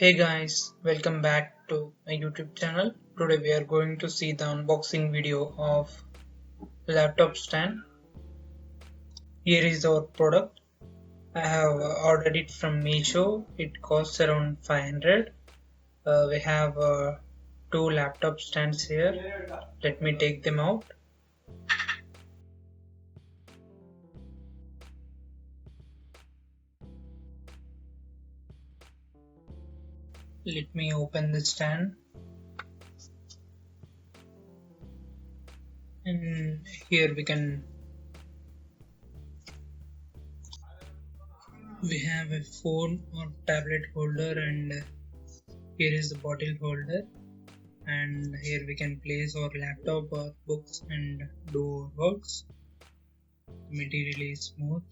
Hey guys, welcome back to my YouTube channel. Today we are going to see the unboxing video of laptop stand. Here is our product. I have ordered it from Meesho. It costs around 500. We have two laptop stands here. Let me take them out. Let me open the stand. And here we have a phone or tablet holder, and here is the bottle holder, and here we can place our laptop or books and do our works. The material is smooth,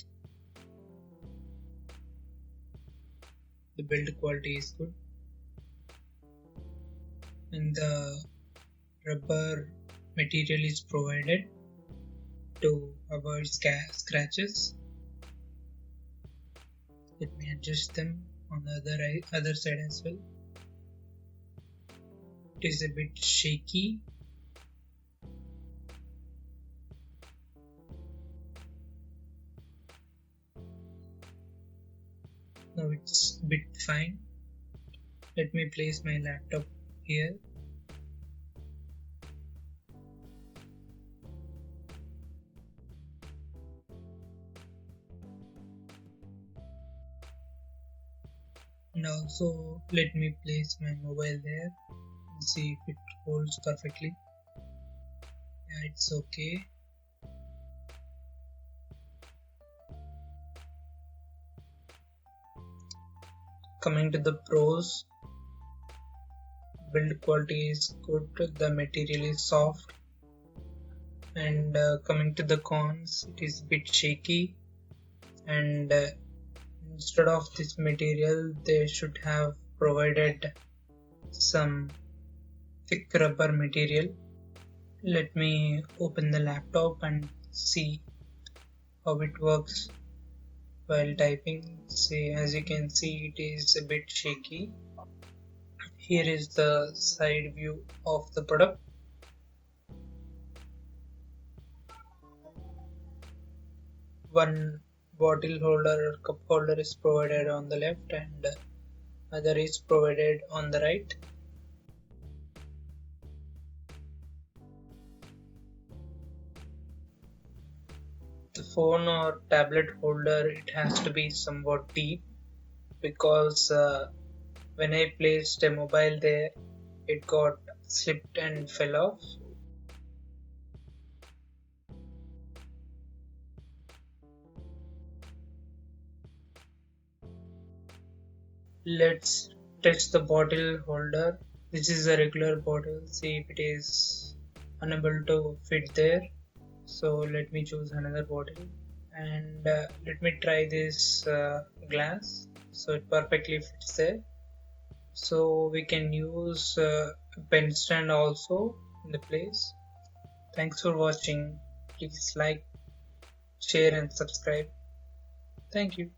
the build quality is good, and the rubber material is provided to avoid scratches. Let me adjust them on the other side as well. It is a bit shaky. Now it's a bit fine. Let me place my laptop here. And also let me place my mobile there and see if it holds perfectly. Yeah, it's okay. Coming to the pros, build quality is good, the material is soft, and coming to the cons, it is a bit shaky, and instead of this material they should have provided some thick rubber material. Let me open the laptop and see how it works while typing. See, as you can see, it is a bit shaky. Here is the side view of the product. One bottle holder or cup holder is provided on the left, and other is provided on the right. The phone or tablet holder, it has to be somewhat deep, because when I placed a mobile there, it got slipped and fell off. Let's test the bottle holder. This is a regular bottle. See if it is unable to fit there. So let me choose another bottle, and let me try this glass. So it perfectly fits there. So we can use a pen stand also in the place. Thanks for watching. Please like, share and subscribe. Thank you.